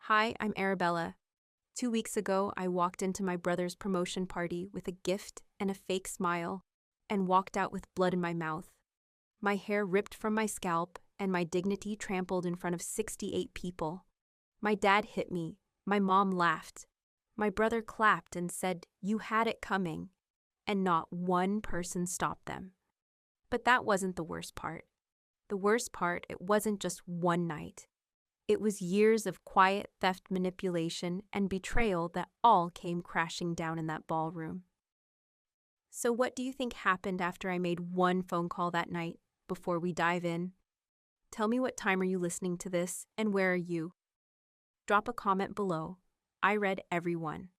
Hi, I'm Arabella. 2 weeks ago, I walked into my brother's promotion party with a gift and a fake smile and walked out with blood in my mouth. My hair ripped from my scalp and my dignity trampled in front of 68 people. My dad hit me. My mom laughed. My brother clapped and said, "You had it coming." And not one person stopped them. But that wasn't the worst part. The worst part, it wasn't just one night. It was years of quiet theft, manipulation, and betrayal that all came crashing down in that ballroom. So what do you think happened after I made one phone call that night? Before we dive in, tell me, what time are you listening to this and where are you? Drop a comment below. I read every one.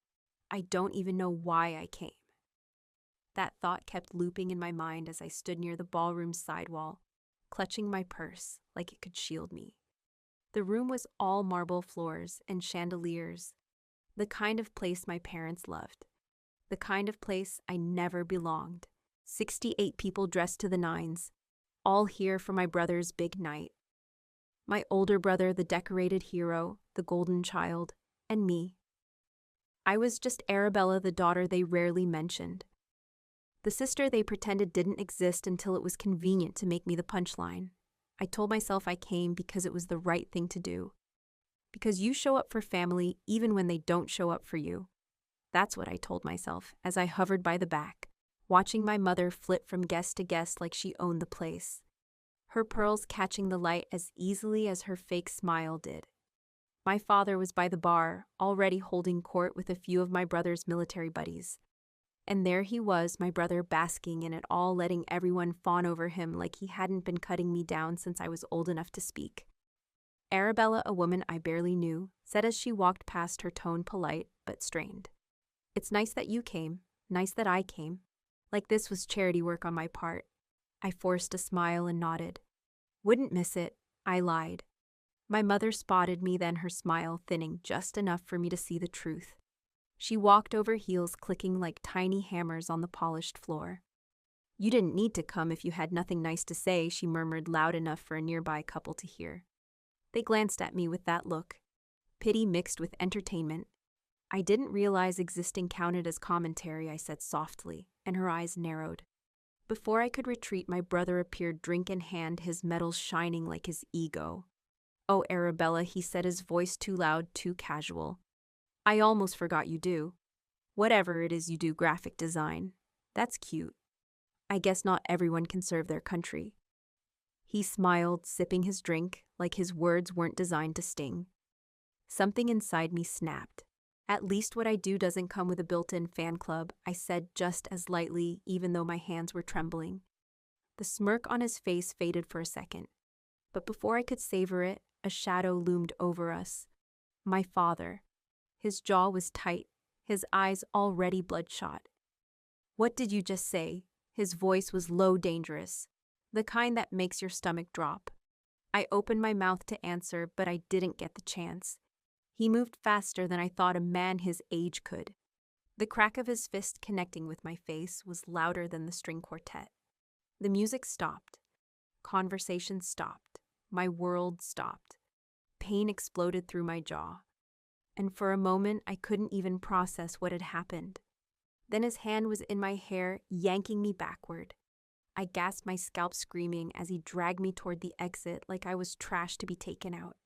I don't even know why I came. That thought kept looping in my mind as I stood near the ballroom's sidewall, clutching my purse like it could shield me. The room was all marble floors and chandeliers, the kind of place my parents loved, the kind of place I never belonged. 68 people dressed to the nines, all here for my brother's big night. My older brother, the decorated hero, the golden child, and me. I was just Arabella, the daughter they rarely mentioned. The sister they pretended didn't exist until it was convenient to make me the punchline. I told myself I came because it was the right thing to do. Because you show up for family even when they don't show up for you. That's what I told myself as I hovered by the back, watching my mother flit from guest to guest like she owned the place, her pearls catching the light as easily as her fake smile did. My father was by the bar, already holding court with a few of my brother's military buddies. And there he was, my brother, basking in it all, letting everyone fawn over him like he hadn't been cutting me down since I was old enough to speak. Arabella, a woman I barely knew, said as she walked past, her tone polite but strained, "It's nice that you came, nice that I came. Like this was charity work on my part." I forced a smile and nodded. "Wouldn't miss it," I lied. My mother spotted me, then her smile thinning just enough for me to see the truth. She walked over, heels clicking like tiny hammers on the polished floor. "You didn't need to come if you had nothing nice to say," she murmured loud enough for a nearby couple to hear. They glanced at me with that look, pity mixed with entertainment. "I didn't realize existing counted as commentary," I said softly, and her eyes narrowed. Before I could retreat, my brother appeared, drink in hand, his medals shining like his ego. "Oh, Arabella," he said, his voice too loud, too casual. "I almost forgot you do. Whatever it is you do, graphic design. That's cute. I guess not everyone can serve their country." He smiled, sipping his drink, like his words weren't designed to sting. Something inside me snapped. "At least what I do doesn't come with a built-in fan club," I said just as lightly, even though my hands were trembling. The smirk on his face faded for a second. But before I could savor it, a shadow loomed over us. My father. His jaw was tight, his eyes already bloodshot. "What did you just say?" His voice was low, dangerous, the kind that makes your stomach drop. I opened my mouth to answer, but I didn't get the chance. He moved faster than I thought a man his age could. The crack of his fist connecting with my face was louder than the string quartet. The music stopped. Conversation stopped. My world stopped. Pain exploded through my jaw. And for a moment, I couldn't even process what had happened. Then his hand was in my hair, yanking me backward. I gasped, my scalp screaming, as he dragged me toward the exit like I was trash to be taken out.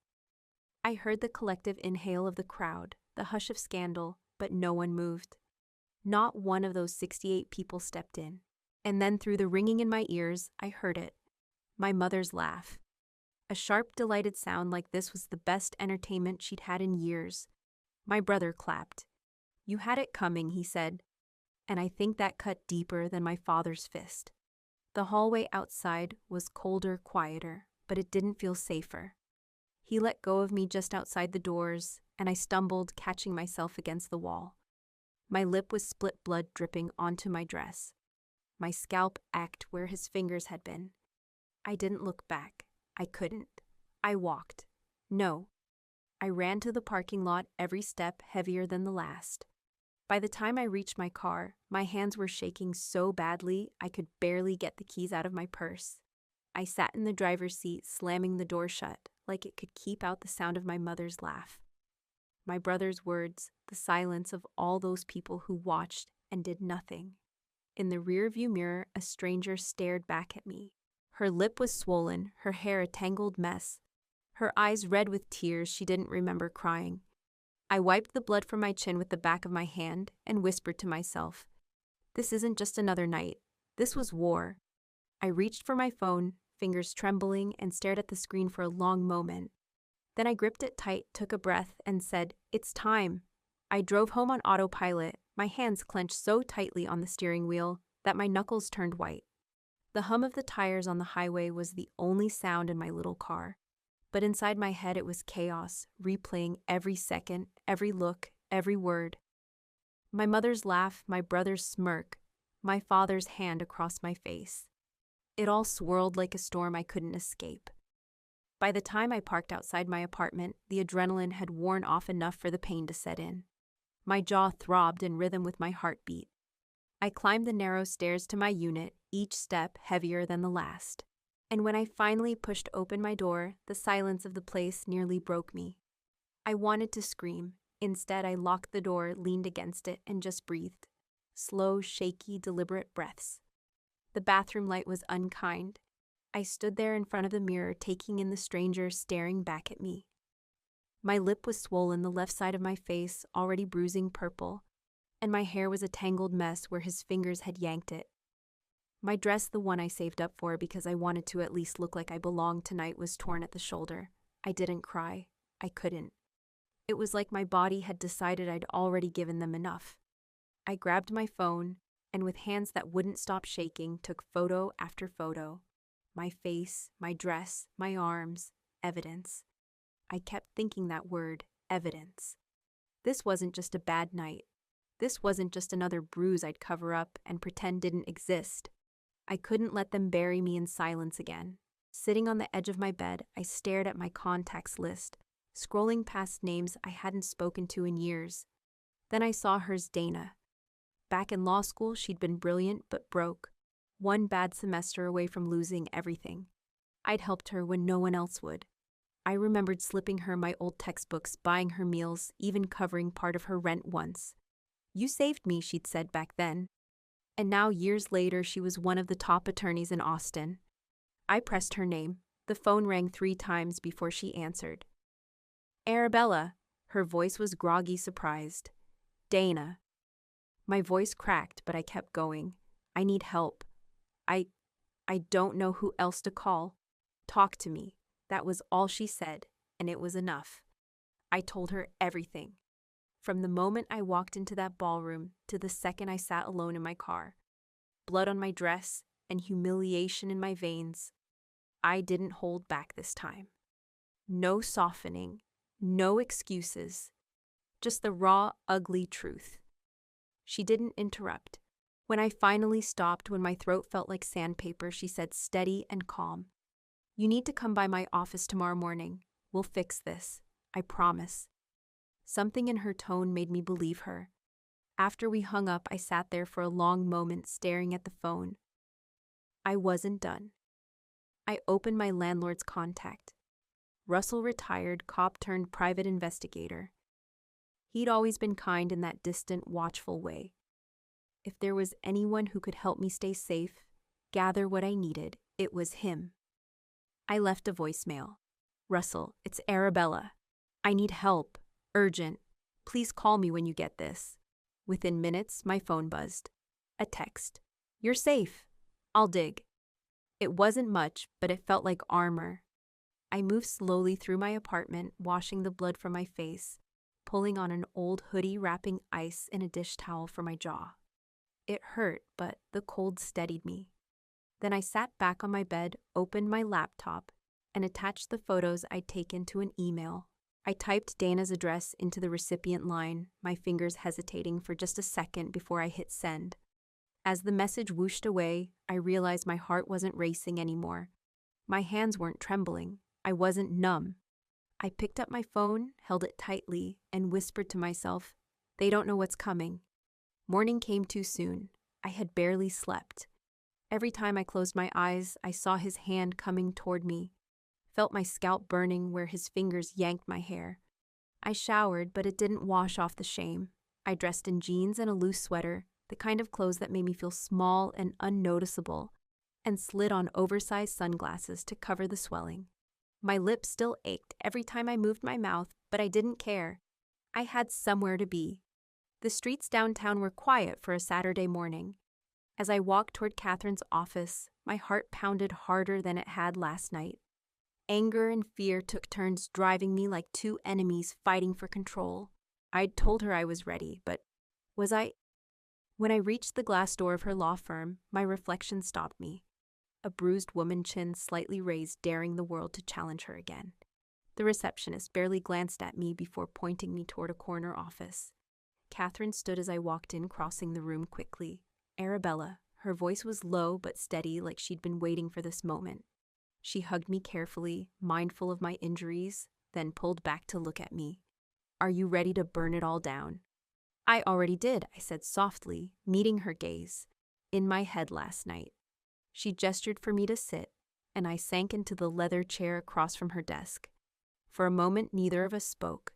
I heard the collective inhale of the crowd, the hush of scandal, but no one moved. Not one of those 68 people stepped in. And then through the ringing in my ears, I heard it. My mother's laugh. A sharp, delighted sound like this was the best entertainment she'd had in years. My brother clapped. "You had it coming," he said. And I think that cut deeper than my father's fist. The hallway outside was colder, quieter, but it didn't feel safer. He let go of me just outside the doors, and I stumbled, catching myself against the wall. My lip was split, blood dripping onto my dress. My scalp ached where his fingers had been. I didn't look back. I couldn't. I walked. No. I ran to the parking lot, every step heavier than the last. By the time I reached my car, my hands were shaking so badly I could barely get the keys out of my purse. I sat in the driver's seat, slamming the door shut, like it could keep out the sound of my mother's laugh. My brother's words, the silence of all those people who watched and did nothing. In the rearview mirror, a stranger stared back at me. Her lip was swollen, her hair a tangled mess. Her eyes red with tears she didn't remember crying. I wiped the blood from my chin with the back of my hand and whispered to myself, "This isn't just another night. This was war." I reached for my phone, fingers trembling, and stared at the screen for a long moment. Then I gripped it tight, took a breath, and said, "It's time." I drove home on autopilot, my hands clenched so tightly on the steering wheel that my knuckles turned white. The hum of the tires on the highway was the only sound in my little car. But inside my head it was chaos, replaying every second, every look, every word. My mother's laugh, my brother's smirk, my father's hand across my face. It all swirled like a storm I couldn't escape. By the time I parked outside my apartment, the adrenaline had worn off enough for the pain to set in. My jaw throbbed in rhythm with my heartbeat. I climbed the narrow stairs to my unit, each step heavier than the last. And when I finally pushed open my door, the silence of the place nearly broke me. I wanted to scream. Instead, I locked the door, leaned against it, and just breathed. Slow, shaky, deliberate breaths. The bathroom light was unkind. I stood there in front of the mirror, taking in the stranger staring back at me. My lip was swollen, the left side of my face already bruising purple, and my hair was a tangled mess where his fingers had yanked it. My dress, the one I saved up for because I wanted to at least look like I belonged tonight, was torn at the shoulder. I didn't cry. I couldn't. It was like my body had decided I'd already given them enough. I grabbed my phone, and with hands that wouldn't stop shaking, took photo after photo. My face, my dress, my arms, evidence. I kept thinking that word, evidence. This wasn't just a bad night. This wasn't just another bruise I'd cover up and pretend didn't exist. I couldn't let them bury me in silence again. Sitting on the edge of my bed, I stared at my contacts list, scrolling past names I hadn't spoken to in years. Then I saw hers, Dana. Back in law school, she'd been brilliant but broke, one bad semester away from losing everything. I'd helped her when no one else would. I remembered slipping her my old textbooks, buying her meals, even covering part of her rent once. "You saved me," she'd said back then. And now, years later, she was one of the top attorneys in Austin. I pressed her name. The phone rang 3 times before she answered. "Arabella." Her voice was groggy, surprised. "Dana." My voice cracked, but I kept going. "I need help. I don't know who else to call. Talk to me." That was all she said, and it was enough. I told her everything. From the moment I walked into that ballroom to the second I sat alone in my car. Blood on my dress and humiliation in my veins. I didn't hold back this time. No softening, no excuses. Just the raw, ugly truth. She didn't interrupt. When I finally stopped, when my throat felt like sandpaper, she said, steady and calm, "You need to come by my office tomorrow morning. We'll fix this. I promise." Something in her tone made me believe her. After we hung up, I sat there for a long moment staring at the phone. I wasn't done. I opened my landlord's contact. Russell, retired cop turned private investigator. He'd always been kind in that distant, watchful way. If there was anyone who could help me stay safe, gather what I needed, it was him. I left a voicemail. "Russell, it's Arabella. I need help. Urgent. Please call me when you get this." Within minutes, my phone buzzed. A text. "You're safe. I'll dig." It wasn't much, but it felt like armor. I moved slowly through my apartment, washing the blood from my face, pulling on an old hoodie, wrapping ice in a dish towel for my jaw. It hurt, but the cold steadied me. Then I sat back on my bed, opened my laptop, and attached the photos I'd taken to an email. I typed Dana's address into the recipient line, my fingers hesitating for just a second before I hit send. As the message whooshed away, I realized my heart wasn't racing anymore. My hands weren't trembling. I wasn't numb. I picked up my phone, held it tightly, and whispered to myself, "They don't know what's coming." Morning came too soon. I had barely slept. Every time I closed my eyes, I saw his hand coming toward me, felt my scalp burning where his fingers yanked my hair. I showered, but it didn't wash off the shame. I dressed in jeans and a loose sweater, the kind of clothes that made me feel small and unnoticeable, and slid on oversized sunglasses to cover the swelling. My lips still ached every time I moved my mouth, but I didn't care. I had somewhere to be. The streets downtown were quiet for a Saturday morning. As I walked toward Catherine's office, my heart pounded harder than it had last night. Anger and fear took turns driving me like two enemies fighting for control. I'd told her I was ready, but was I? When I reached the glass door of her law firm, my reflection stopped me. A bruised woman, chin slightly raised, daring the world to challenge her again. The receptionist barely glanced at me before pointing me toward a corner office. Catherine stood as I walked in, crossing the room quickly. Arabella. Her voice was low but steady, like she'd been waiting for this moment. She hugged me carefully, mindful of my injuries, then pulled back to look at me. Are you ready to burn it all down? I already did, I said softly, meeting her gaze. In my head last night. She gestured for me to sit, and I sank into the leather chair across from her desk. For a moment, neither of us spoke.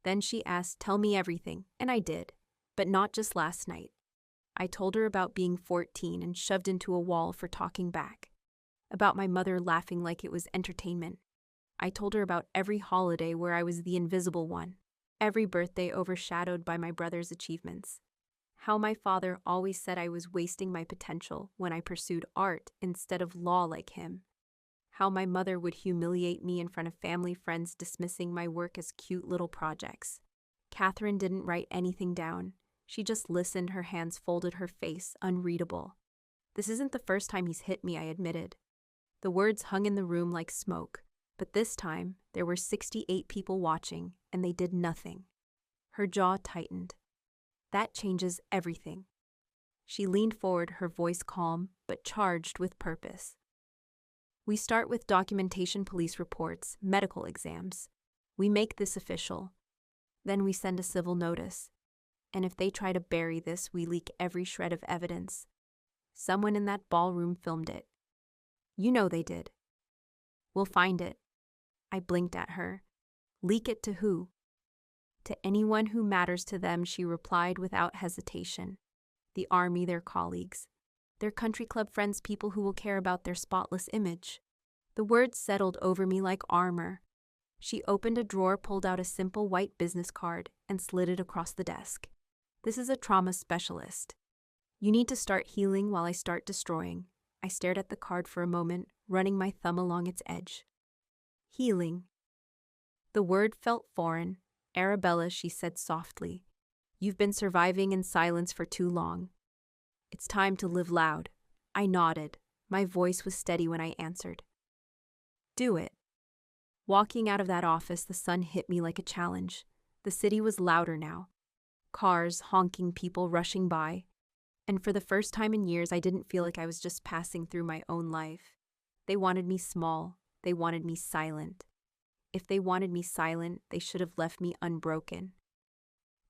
Then she asked, "Tell me everything," and I did, but not just last night. I told her about being 14 and shoved into a wall for talking back, about my mother laughing like it was entertainment. I told her about every holiday where I was the invisible one, every birthday overshadowed by my brother's achievements. How my father always said I was wasting my potential when I pursued art instead of law like him. How my mother would humiliate me in front of family friends, dismissing my work as cute little projects. Catherine didn't write anything down. She just listened, her hands folded, her face unreadable. This isn't the first time he's hit me, I admitted. The words hung in the room like smoke, but this time there were 68 people watching, and they did nothing. Her jaw tightened. That changes everything. She leaned forward, her voice calm, but charged with purpose. We start with documentation, police reports, medical exams. We make this official. Then we send a civil notice. And if they try to bury this, we leak every shred of evidence. Someone in that ballroom filmed it. You know they did. We'll find it. I blinked at her. Leak it to who? To anyone who matters to them, she replied without hesitation. The army, their colleagues, their country club friends, people who will care about their spotless image. The words settled over me like armor. She opened a drawer, pulled out a simple white business card, and slid it across the desk. This is a trauma specialist. You need to start healing while I start destroying. I stared at the card for a moment, running my thumb along its edge. Healing. The word felt foreign. Arabella, she said softly. You've been surviving in silence for too long. It's time to live loud. I nodded. My voice was steady when I answered. Do it. Walking out of that office, the sun hit me like a challenge. The city was louder now. Cars, honking, people rushing by. And for the first time in years, I didn't feel like I was just passing through my own life. They wanted me small. They wanted me silent. If they wanted me silent, they should have left me unbroken.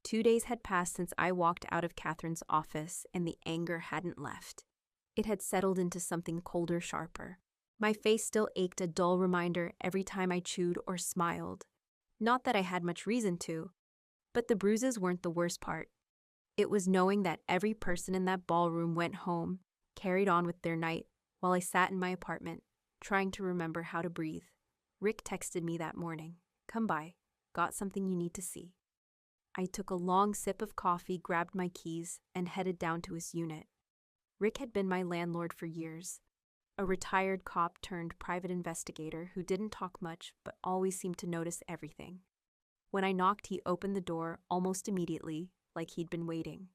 2 days had passed since I walked out of Catherine's office, and the anger hadn't left. It had settled into something colder, sharper. My face still ached, a dull reminder every time I chewed or smiled. Not that I had much reason to, but the bruises weren't the worst part. It was knowing that every person in that ballroom went home, carried on with their night, while I sat in my apartment, trying to remember how to breathe. Rick texted me that morning. Come by. Got something you need to see. I took a long sip of coffee, grabbed my keys, and headed down to his unit. Rick had been my landlord for years. A retired cop turned private investigator who didn't talk much but always seemed to notice everything. When I knocked, he opened the door almost immediately, like he'd been waiting.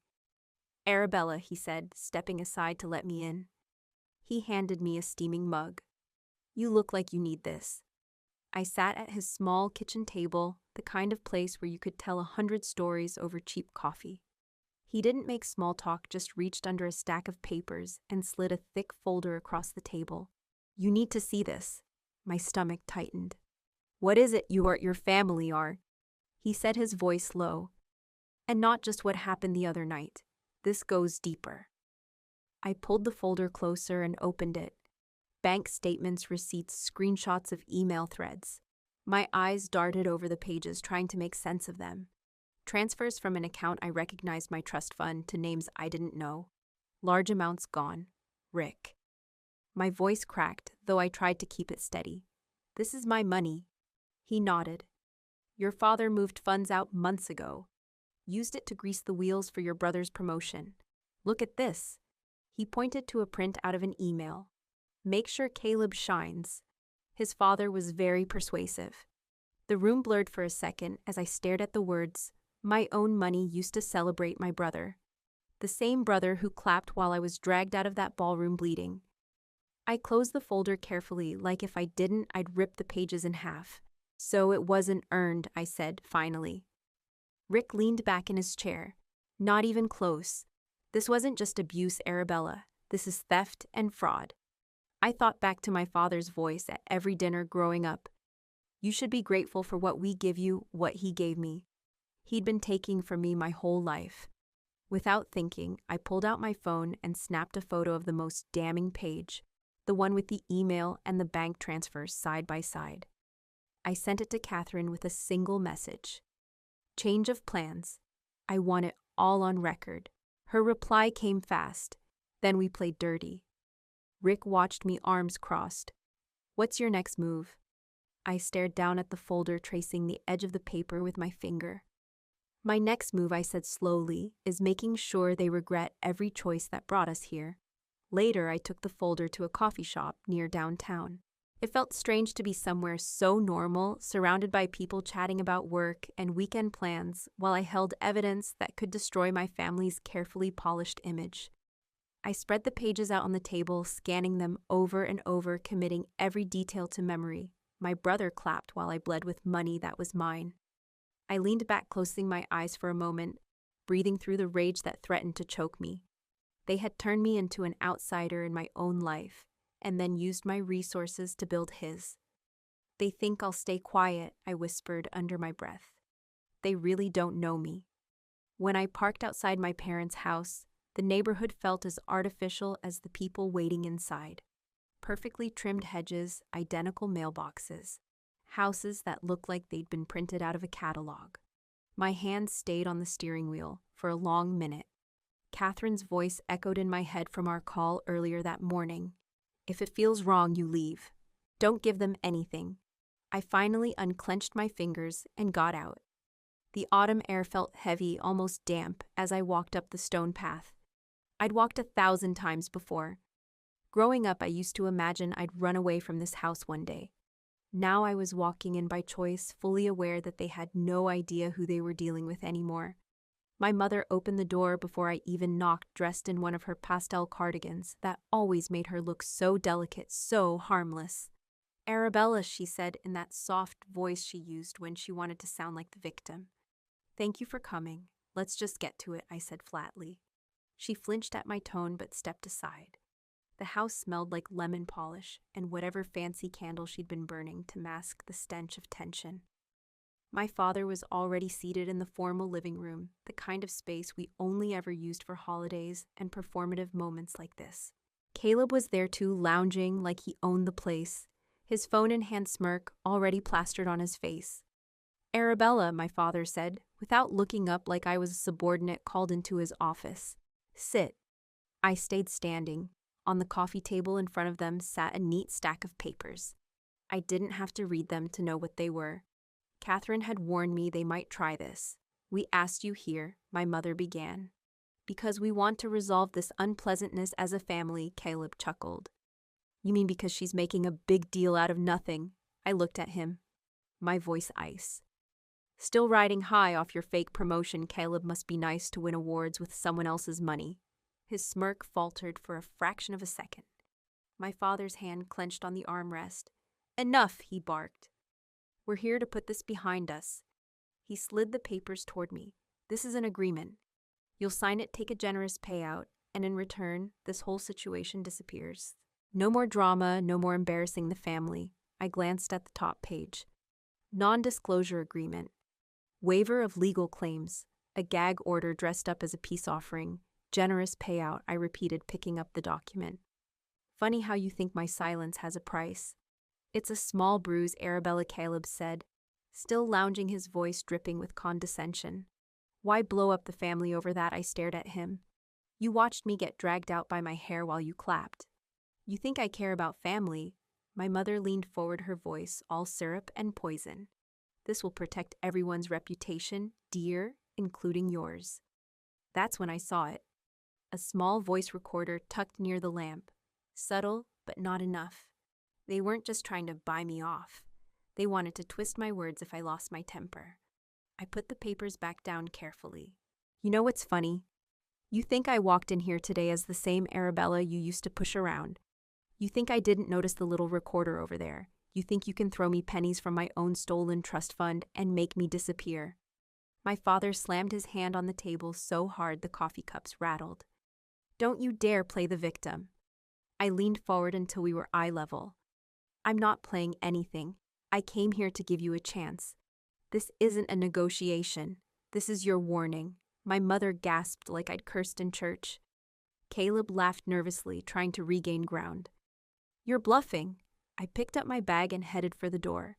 Arabella, he said, stepping aside to let me in. He handed me a steaming mug. You look like you need this. I sat at his small kitchen table, the kind of place where you could tell 100 stories over cheap coffee. He didn't make small talk, just reached under a stack of papers and slid a thick folder across the table. You need to see this. My stomach tightened. What is it you or your family are? He said, his voice low. And not just what happened the other night. This goes deeper. I pulled the folder closer and opened it. Bank statements, receipts, screenshots of email threads. My eyes darted over the pages, trying to make sense of them. Transfers from an account I recognized my trust fund to names I didn't know. Large amounts gone. Rick. My voice cracked, though I tried to keep it steady. This is my money. He nodded. Your father moved funds out months ago. Used it to grease the wheels for your brother's promotion. Look at this. He pointed to a print out of an email. Make sure Caleb shines. His father was very persuasive. The room blurred for a second as I stared at the words, my own money used to celebrate my brother. The same brother who clapped while I was dragged out of that ballroom bleeding. I closed the folder carefully, like if I didn't, I'd rip the pages in half. So it wasn't earned, I said, finally. Rick leaned back in his chair. Not even close. This wasn't just abuse, Arabella. This is theft and fraud. I thought back to my father's voice at every dinner growing up. You should be grateful for what we give you, what he gave me. He'd been taking from me my whole life. Without thinking, I pulled out my phone and snapped a photo of the most damning page, the one with the email and the bank transfers side by side. I sent it to Catherine with a single message. Change of plans. I want it all on record. Her reply came fast. Then we played dirty. Rick watched me, arms crossed. What's your next move? I stared down at the folder, tracing the edge of the paper with my finger. My next move, I said slowly, is making sure they regret every choice that brought us here. Later, I took the folder to a coffee shop near downtown. It felt strange to be somewhere so normal, surrounded by people chatting about work and weekend plans, while I held evidence that could destroy my family's carefully polished image. I spread the pages out on the table, scanning them over and over, committing every detail to memory. My brother clapped while I bled with money that was mine. I leaned back, closing my eyes for a moment, breathing through the rage that threatened to choke me. They had turned me into an outsider in my own life, and then used my resources to build his. They think I'll stay quiet, I whispered under my breath. They really don't know me. When I parked outside my parents' house, the neighborhood felt as artificial as the people waiting inside. Perfectly trimmed hedges, identical mailboxes, houses that looked like they'd been printed out of a catalog. My hand stayed on the steering wheel for a long minute. Catherine's voice echoed in my head from our call earlier that morning. If it feels wrong, you leave. Don't give them anything. I finally unclenched my fingers and got out. The autumn air felt heavy, almost damp, as I walked up the stone path. I'd walked 1,000 times before. Growing up, I used to imagine I'd run away from this house one day. Now I was walking in by choice, fully aware that they had no idea who they were dealing with anymore. My mother opened the door before I even knocked, dressed in one of her pastel cardigans that always made her look so delicate, so harmless. Arabella, she said in that soft voice she used when she wanted to sound like the victim. Thank you for coming. Let's just get to it, I said flatly. She flinched at my tone but stepped aside. The house smelled like lemon polish and whatever fancy candle she'd been burning to mask the stench of tension. My father was already seated in the formal living room, the kind of space we only ever used for holidays and performative moments like this. Caleb was there too, lounging like he owned the place, his phone in hand, smirk already plastered on his face. Arabella, my father said, without looking up like I was a subordinate called into his office. Sit. I stayed standing. On the coffee table in front of them sat a neat stack of papers. I didn't have to read them to know what they were. Catherine had warned me they might try this. We asked you here, my mother began. Because we want to resolve this unpleasantness as a family, Caleb chuckled. You mean because she's making a big deal out of nothing? I looked at him. My voice ice. Still riding high off your fake promotion, Caleb must be nice to win awards with someone else's money. His smirk faltered for a fraction of a second. My father's hand clenched on the armrest. Enough, he barked. We're here to put this behind us. He slid the papers toward me. This is an agreement. You'll sign it, take a generous payout, and in return, this whole situation disappears. No more drama, no more embarrassing the family. I glanced at the top page. Non-disclosure agreement. Waiver of legal claims. A gag order dressed up as a peace offering. Generous payout, I repeated, picking up the document. Funny how you think my silence has a price. It's a small bruise, Arabella, Caleb said, still lounging, his voice dripping with condescension. Why blow up the family over that? I stared at him. You watched me get dragged out by my hair while you clapped. You think I care about family? My mother leaned forward, her voice all syrup and poison. This will protect everyone's reputation, dear, including yours. That's when I saw it. A small voice recorder tucked near the lamp. Subtle, but not enough. They weren't just trying to buy me off. They wanted to twist my words if I lost my temper. I put the papers back down carefully. You know what's funny? You think I walked in here today as the same Arabella you used to push around. You think I didn't notice the little recorder over there. You think you can throw me pennies from my own stolen trust fund and make me disappear. My father slammed his hand on the table so hard the coffee cups rattled. Don't you dare play the victim. I leaned forward until we were eye level. I'm not playing anything. I came here to give you a chance. This isn't a negotiation. This is your warning. My mother gasped like I'd cursed in church. Caleb laughed nervously, trying to regain ground. You're bluffing. I picked up my bag and headed for the door.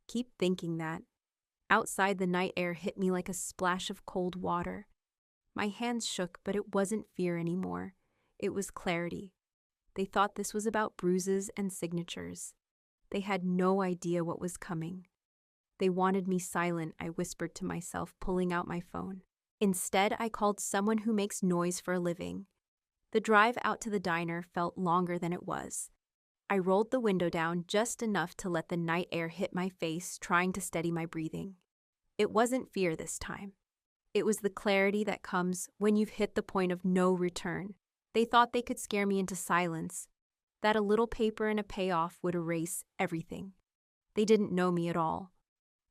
Keep thinking that. Outside, the night air hit me like a splash of cold water. My hands shook, but it wasn't fear anymore. It was clarity. They thought this was about bruises and signatures. They had no idea what was coming. They wanted me silent, I whispered to myself, pulling out my phone. Instead, I called someone who makes noise for a living. The drive out to the diner felt longer than it was. I rolled the window down just enough to let the night air hit my face, trying to steady my breathing. It wasn't fear this time. It was the clarity that comes when you've hit the point of no return. They thought they could scare me into silence, that a little paper and a payoff would erase everything. They didn't know me at all.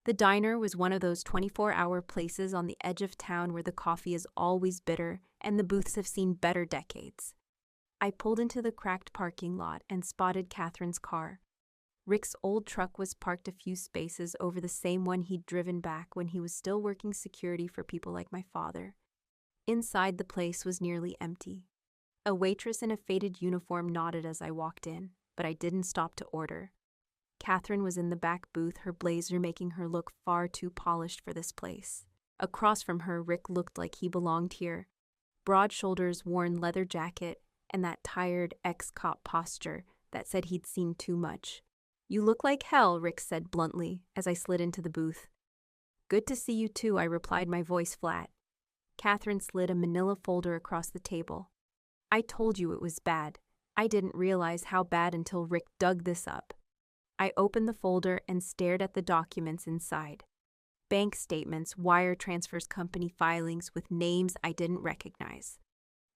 The diner was one of those 24-hour places on the edge of town where the coffee is always bitter and the booths have seen better decades. I pulled into the cracked parking lot and spotted Catherine's car. Rick's old truck was parked a few spaces over the same one he'd driven back when he was still working security for people like my father. Inside, the place was nearly empty. A waitress in a faded uniform nodded as I walked in, but I didn't stop to order. Catherine was in the back booth, her blazer making her look far too polished for this place. Across from her, Rick looked like he belonged here. Broad shoulders, worn leather jacket, and that tired ex-cop posture that said he'd seen too much. You look like hell, Rick said bluntly as I slid into the booth. Good to see you too, I replied, my voice flat. Catherine slid a manila folder across the table. I told you it was bad. I didn't realize how bad until Rick dug this up. I opened the folder and stared at the documents inside. Bank statements, wire transfers, company filings with names I didn't recognize.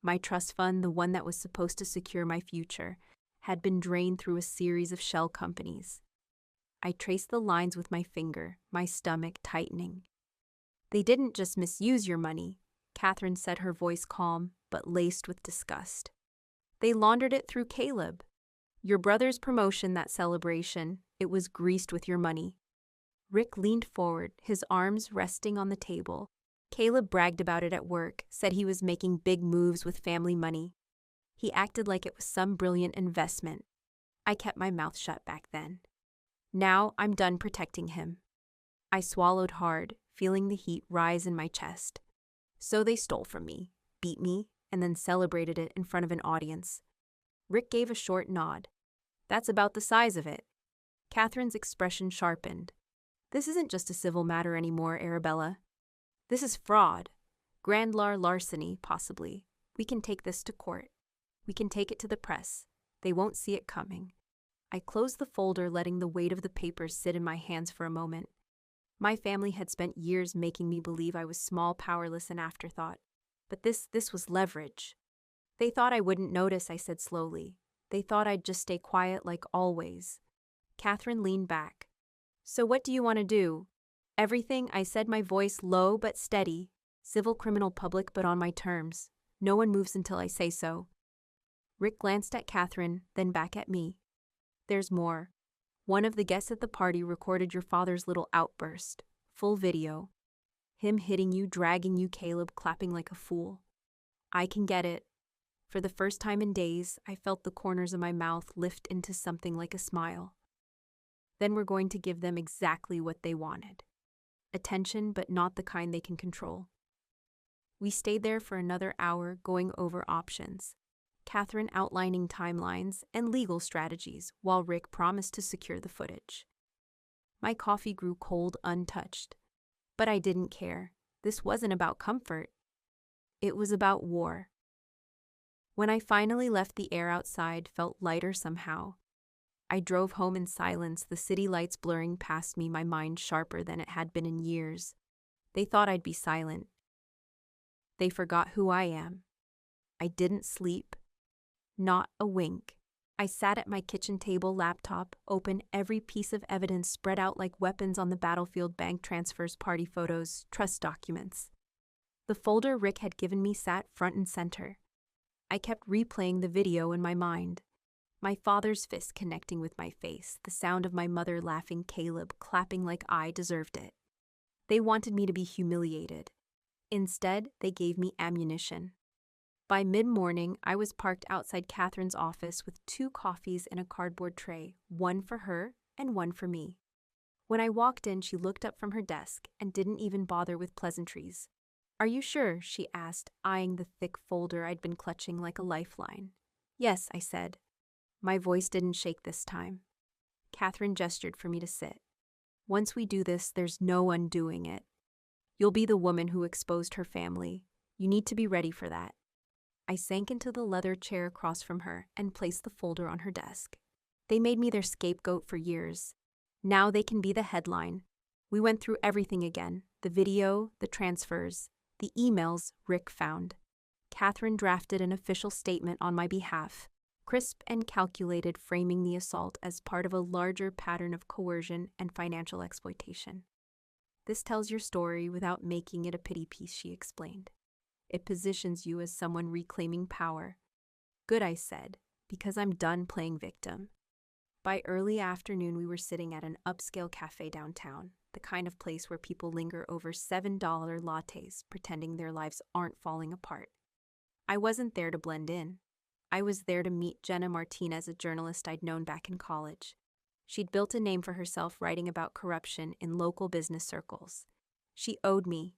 My trust fund, the one that was supposed to secure my future, had been drained through a series of shell companies. I traced the lines with my finger, my stomach tightening. They didn't just misuse your money, Catherine said, her voice calm but laced with disgust. They laundered it through Caleb. Your brother's promotion, that celebration, it was greased with your money. Rick leaned forward, his arms resting on the table. Caleb bragged about it at work, said he was making big moves with family money. He acted like it was some brilliant investment. I kept my mouth shut back then. Now I'm done protecting him. I swallowed hard, feeling the heat rise in my chest. So they stole from me, beat me, and then celebrated it in front of an audience. Rick gave a short nod. That's about the size of it. Catherine's expression sharpened. This isn't just a civil matter anymore, Arabella. This is fraud. Grand larceny, possibly. We can take this to court. We can take it to the press. They won't see it coming. I closed the folder, letting the weight of the papers sit in my hands for a moment. My family had spent years making me believe I was small, powerless, and afterthought. But this was leverage. They thought I wouldn't notice, I said slowly. They thought I'd just stay quiet like always. Catherine leaned back. So what do you want to do? Everything, I said, my voice low but steady. Civil, criminal, public, but on my terms. No one moves until I say so. Rick glanced at Catherine, then back at me. There's more. One of the guests at the party recorded your father's little outburst. Full video. Him hitting you, dragging you, Caleb clapping like a fool. I can get it. For the first time in days, I felt the corners of my mouth lift into something like a smile. Then we're going to give them exactly what they wanted. Attention, but not the kind they can control. We stayed there for another hour going over options, Catherine outlining timelines and legal strategies while Rick promised to secure the footage. My coffee grew cold untouched, but I didn't care. This wasn't about comfort. It was about war. When I finally left, the air outside felt lighter somehow. I drove home in silence, the city lights blurring past me, my mind sharper than it had been in years. They thought I'd be silent. They forgot who I am. I didn't sleep. Not a wink. I sat at my kitchen table, laptop open, every piece of evidence spread out like weapons on the battlefield, bank transfers, party photos, trust documents. The folder Rick had given me sat front and center. I kept replaying the video in my mind. My father's fist connecting with my face, the sound of my mother laughing, Caleb clapping like I deserved it. They wanted me to be humiliated. Instead, they gave me ammunition. By mid-morning, I was parked outside Catherine's office with 2 coffees in a cardboard tray, one for her and one for me. When I walked in, she looked up from her desk and didn't even bother with pleasantries. "Are you sure?" she asked, eyeing the thick folder I'd been clutching like a lifeline. "Yes," I said. My voice didn't shake this time. Catherine gestured for me to sit. "Once we do this, there's no undoing it. You'll be the woman who exposed her family. You need to be ready for that." I sank into the leather chair across from her and placed the folder on her desk. They made me their scapegoat for years. Now they can be the headline. We went through everything again, the video, the transfers, the emails Rick found. Catherine drafted an official statement on my behalf, crisp and calculated, framing the assault as part of a larger pattern of coercion and financial exploitation. "This tells your story without making it a pity piece," she explained. "It positions you as someone reclaiming power." "Good," I said, "because I'm done playing victim." By early afternoon, we were sitting at an upscale cafe downtown, the kind of place where people linger over $7 lattes, pretending their lives aren't falling apart. I wasn't there to blend in. I was there to meet Jenna Martinez, a journalist I'd known back in college. She'd built a name for herself writing about corruption in local business circles. She owed me.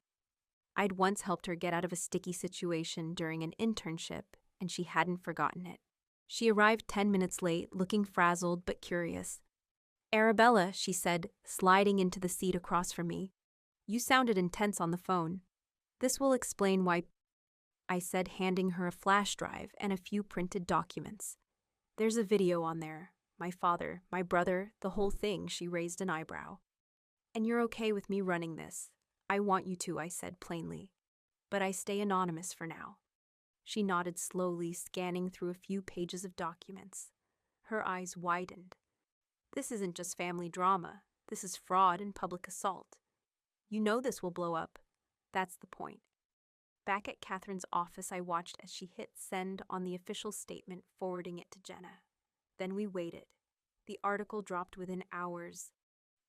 I'd once helped her get out of a sticky situation during an internship, and she hadn't forgotten it. She arrived 10 minutes late, looking frazzled but curious. "Arabella," she said, sliding into the seat across from me. "You sounded intense on the phone." "This will explain why," I said, handing her a flash drive and a few printed documents. "There's a video on there. My father, my brother, the whole thing." She raised an eyebrow. "And you're okay with me running this?" "I want you to," I said plainly. "But I stay anonymous for now." She nodded slowly, scanning through a few pages of documents. Her eyes widened. "This isn't just family drama. This is fraud and public assault. You know this will blow up. That's the point." Back at Catherine's office, I watched as she hit send on the official statement, forwarding it to Jenna. Then we waited. The article dropped within hours.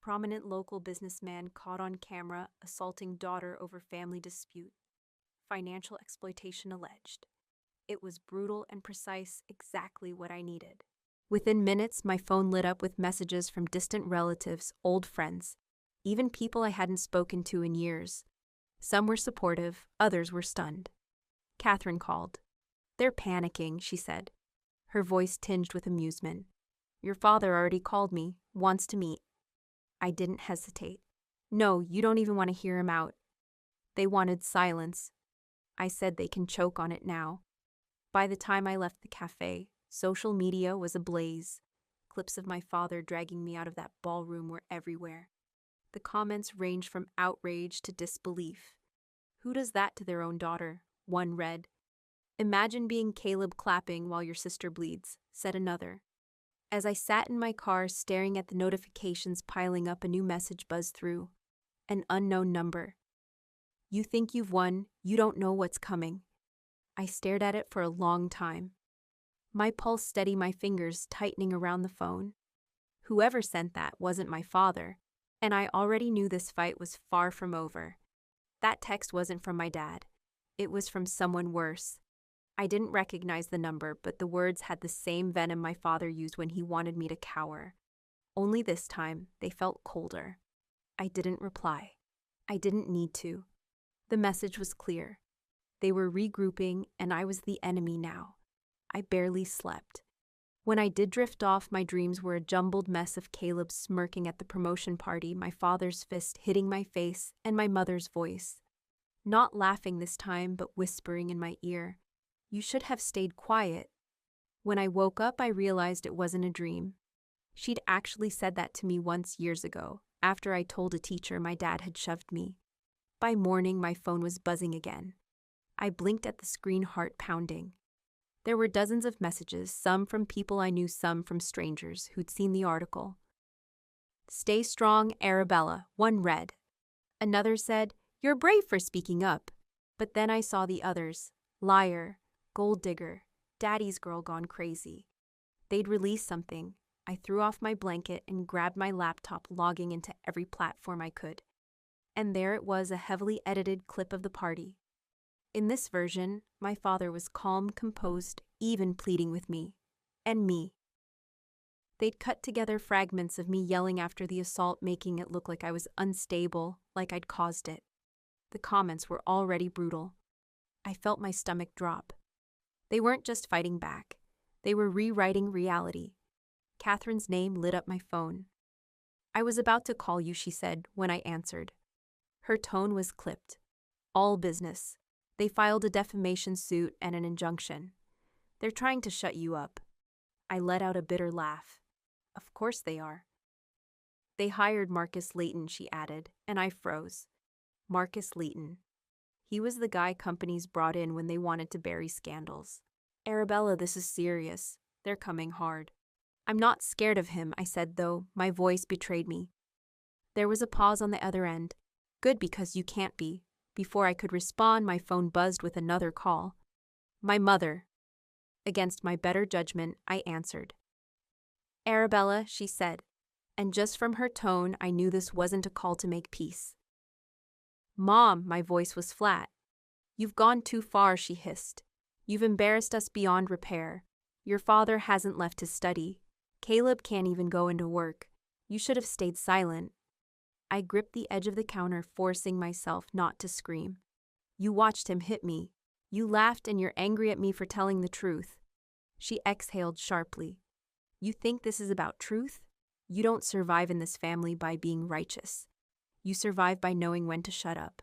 Prominent local businessman caught on camera assaulting daughter over family dispute. Financial exploitation alleged. It was brutal and precise, exactly what I needed. Within minutes, my phone lit up with messages from distant relatives, old friends, even people I hadn't spoken to in years. Some were supportive, others were stunned. Catherine called. "They're panicking," she said, her voice tinged with amusement. "Your father already called me, wants to meet." I didn't hesitate. "No, you don't even want to hear him out." They wanted silence. I said they can choke on it now. By the time I left the cafe, social media was ablaze. Clips of my father dragging me out of that ballroom were everywhere. The comments ranged from outrage to disbelief. "Who does that to their own daughter?" one read. "Imagine being Caleb clapping while your sister bleeds," said another. As I sat in my car staring at the notifications piling up, a new message buzzed through. An unknown number. "You think you've won, you don't know what's coming." I stared at it for a long time. My pulse steady, my fingers tightening around the phone. Whoever sent that wasn't my father, and I already knew this fight was far from over. That text wasn't from my dad. It was from someone worse. I didn't recognize the number, but the words had the same venom my father used when he wanted me to cower. Only this time, they felt colder. I didn't reply. I didn't need to. The message was clear. They were regrouping, and I was the enemy now. I barely slept. When I did drift off, my dreams were a jumbled mess of Caleb smirking at the promotion party, my father's fist hitting my face, and my mother's voice. Not laughing this time, but whispering in my ear, "You should have stayed quiet." When I woke up, I realized it wasn't a dream. She'd actually said that to me once years ago, after I told a teacher my dad had shoved me. By morning, my phone was buzzing again. I blinked at the screen, heart pounding. There were dozens of messages, some from people I knew, some from strangers who'd seen the article. "Stay strong, Arabella," one read. Another said, "You're brave for speaking up." But then I saw the others: liar, gold digger, daddy's girl gone crazy. They'd released something. I threw off my blanket and grabbed my laptop, logging into every platform I could. And there it was, a heavily edited clip of the party. In this version, my father was calm, composed, even pleading with me. And me. They'd cut together fragments of me yelling after the assault, making it look like I was unstable, like I'd caused it. The comments were already brutal. I felt my stomach drop. They weren't just fighting back. They were rewriting reality. Catherine's name lit up my phone. "I was about to call you," she said when I answered. Her tone was clipped. "All business. They filed a defamation suit and an injunction. They're trying to shut you up." I let out a bitter laugh. "Of course they are." "They hired Marcus Layton," she added, and I froze. Marcus Layton. He was the guy companies brought in when they wanted to bury scandals. "Arabella, this is serious. They're coming hard." "I'm not scared of him," I said, though my voice betrayed me. There was a pause on the other end. "Good, because you can't be." Before I could respond, my phone buzzed with another call. My mother. Against my better judgment, I answered. "Arabella," she said, and just from her tone, I knew this wasn't a call to make peace. "Mom," my voice was flat. "You've gone too far," she hissed. "You've embarrassed us beyond repair. Your father hasn't left his study. Caleb can't even go into work. You should have stayed silent." I gripped the edge of the counter, forcing myself not to scream. "You watched him hit me. You laughed, and you're angry at me for telling the truth." She exhaled sharply. "You think this is about truth? You don't survive in this family by being righteous. You survive by knowing when to shut up."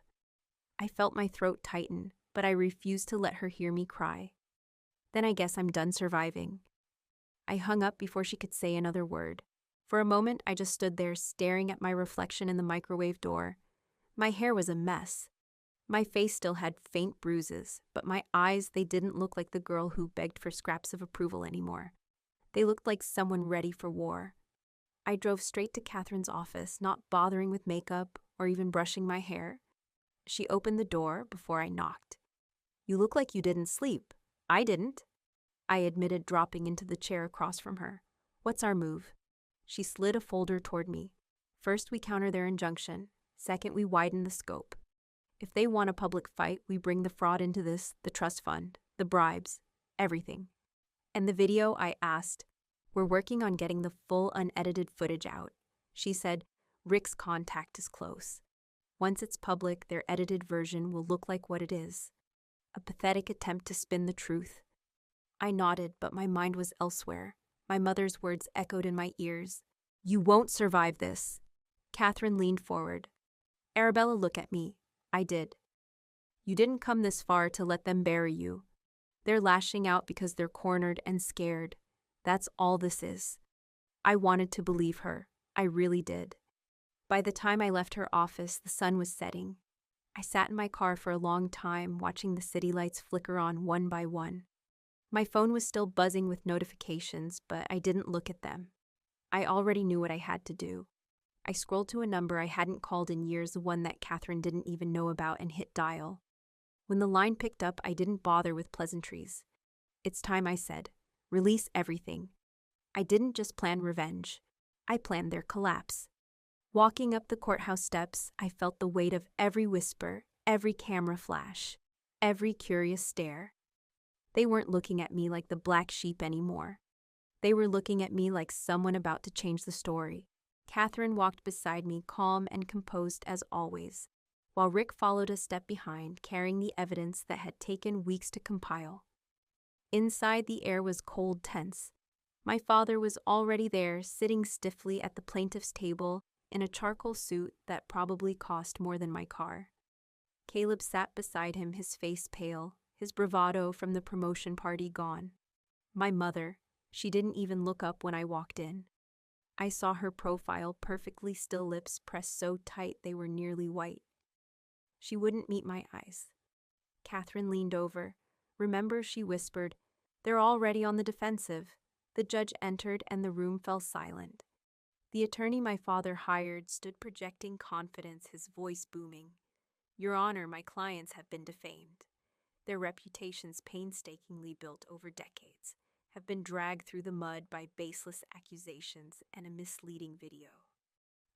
I felt my throat tighten, but I refused to let her hear me cry. "Then I guess I'm done surviving." I hung up before she could say another word. For a moment, I just stood there staring at my reflection in the microwave door. My hair was a mess. My face still had faint bruises, but my eyes, they didn't look like the girl who begged for scraps of approval anymore. They looked like someone ready for war. I drove straight to Catherine's office, not bothering with makeup or even brushing my hair. She opened the door before I knocked. "You look like you didn't sleep." "I didn't," I admitted, dropping into the chair across from her. "What's our move?" She slid a folder toward me. "First, we counter their injunction. Second, we widen the scope. If they want a public fight, we bring the fraud into this, the trust fund, the bribes, everything." "And the video?" I asked. "We're working on getting the full unedited footage out." She said, "Rick's contact is close. Once it's public, their edited version will look like what it is. A pathetic attempt to spin the truth." I nodded, but my mind was elsewhere. My mother's words echoed in my ears. "You won't survive this." Catherine leaned forward. "Arabella, look at me." I did. "You didn't come this far to let them bury you. They're lashing out because they're cornered and scared. That's all this is." I wanted to believe her. I really did. By the time I left her office, the sun was setting. I sat in my car for a long time, watching the city lights flicker on one by one. My phone was still buzzing with notifications, but I didn't look at them. I already knew what I had to do. I scrolled to a number I hadn't called in years, one that Catherine didn't even know about, and hit dial. When the line picked up, I didn't bother with pleasantries. "It's time," I said. "Release everything." I didn't just plan revenge. I planned their collapse. Walking up the courthouse steps, I felt the weight of every whisper, every camera flash, every curious stare. They weren't looking at me like the black sheep anymore. They were looking at me like someone about to change the story. Catherine walked beside me, calm and composed as always, while Rick followed a step behind, carrying the evidence that had taken weeks to compile. Inside, the air was cold, tense. My father was already there, sitting stiffly at the plaintiff's table in a charcoal suit that probably cost more than my car. Caleb sat beside him, his face pale, his bravado from the promotion party gone. My mother, she didn't even look up when I walked in. I saw her profile, perfectly still, lips pressed so tight they were nearly white. She wouldn't meet my eyes. Catherine leaned over. "Remember," she whispered, "they're already on the defensive." The judge entered and the room fell silent. The attorney my father hired stood projecting confidence, his voice booming. "Your Honor, my clients have been defamed. Their reputations, painstakingly built over decades, have been dragged through the mud by baseless accusations and a misleading video."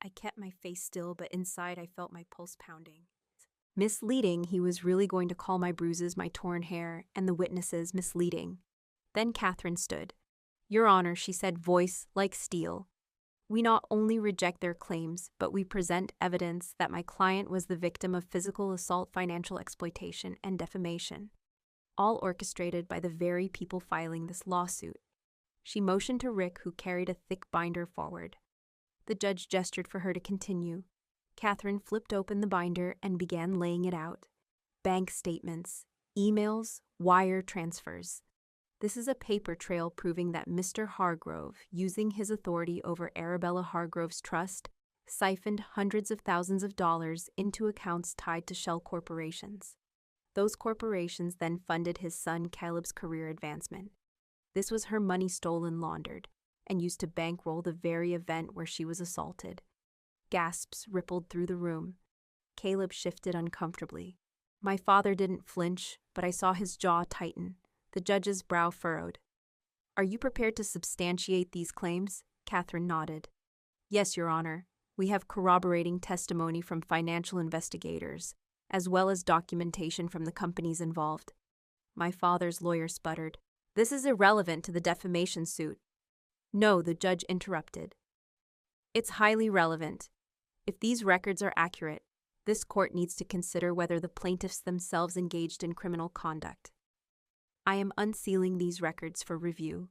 I kept my face still, but inside I felt my pulse pounding. Misleading, he was really going to call my bruises, my torn hair, and the witnesses misleading. Then Catherine stood. "Your Honor," she said, voice like steel, "we not only reject their claims, but we present evidence that my client was the victim of physical assault, financial exploitation, and defamation, all orchestrated by the very people filing this lawsuit." She motioned to Rick, who carried a thick binder, forward. The judge gestured for her to continue. Catherine flipped open the binder and began laying it out. Bank statements, emails, wire transfers. "This is a paper trail proving that Mr. Hargrove, using his authority over Arabella Hargrove's trust, siphoned hundreds of thousands of dollars into accounts tied to shell corporations. Those corporations then funded his son Caleb's career advancement. This was her money stolen, laundered, and used to bankroll the very event where she was assaulted." Gasps rippled through the room. Caleb shifted uncomfortably. My father didn't flinch, but I saw his jaw tighten. The judge's brow furrowed. "Are you prepared to substantiate these claims?" Catherine nodded. "Yes, Your Honor. We have corroborating testimony from financial investigators, as well as documentation from the companies involved." My father's lawyer sputtered. "This is irrelevant to the defamation suit." "No," the judge interrupted. "It's highly relevant. If these records are accurate, this court needs to consider whether the plaintiffs themselves engaged in criminal conduct. I am unsealing these records for review."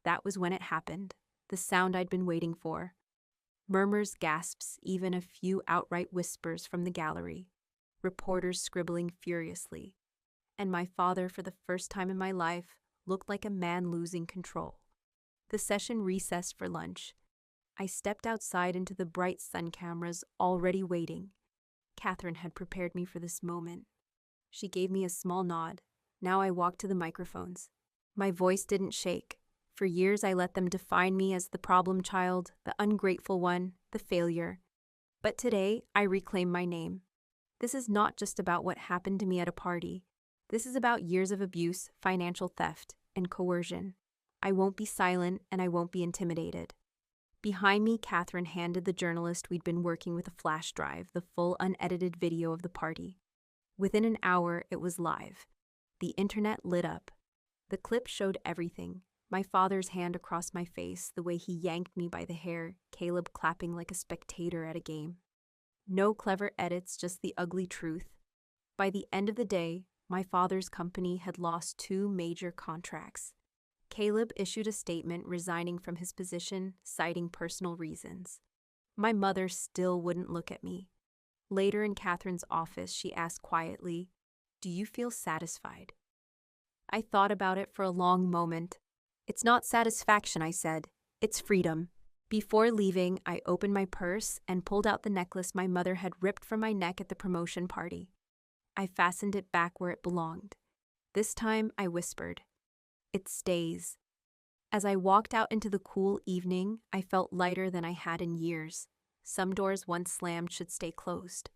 That was when it happened, the sound I'd been waiting for. Murmurs, gasps, even a few outright whispers from the gallery. Reporters scribbling furiously. And my father, for the first time in my life, looked like a man losing control. The session recessed for lunch. I stepped outside into the bright sun, cameras already waiting. Catherine had prepared me for this moment. She gave me a small nod. Now I walked to the microphones. My voice didn't shake. For years I let them define me as the problem child, the ungrateful one, the failure. But today I reclaim my name. This is not just about what happened to me at a party. This is about years of abuse, financial theft, and coercion. I won't be silent, and I won't be intimidated. Behind me, Catherine handed the journalist we'd been working with a flash drive, the full unedited video of the party. Within an hour, it was live. The internet lit up. The clip showed everything. My father's hand across my face, the way he yanked me by the hair, Caleb clapping like a spectator at a game. No clever edits, just the ugly truth. By the end of the day, my father's company had lost 2 major contracts. Caleb issued a statement resigning from his position, citing personal reasons. My mother still wouldn't look at me. Later in Catherine's office, she asked quietly, "Do you feel satisfied?" I thought about it for a long moment. "It's not satisfaction," I said. "It's freedom." Before leaving, I opened my purse and pulled out the necklace my mother had ripped from my neck at the promotion party. I fastened it back where it belonged. This time, I whispered, "It stays." As I walked out into the cool evening, I felt lighter than I had in years. Some doors once slammed should stay closed.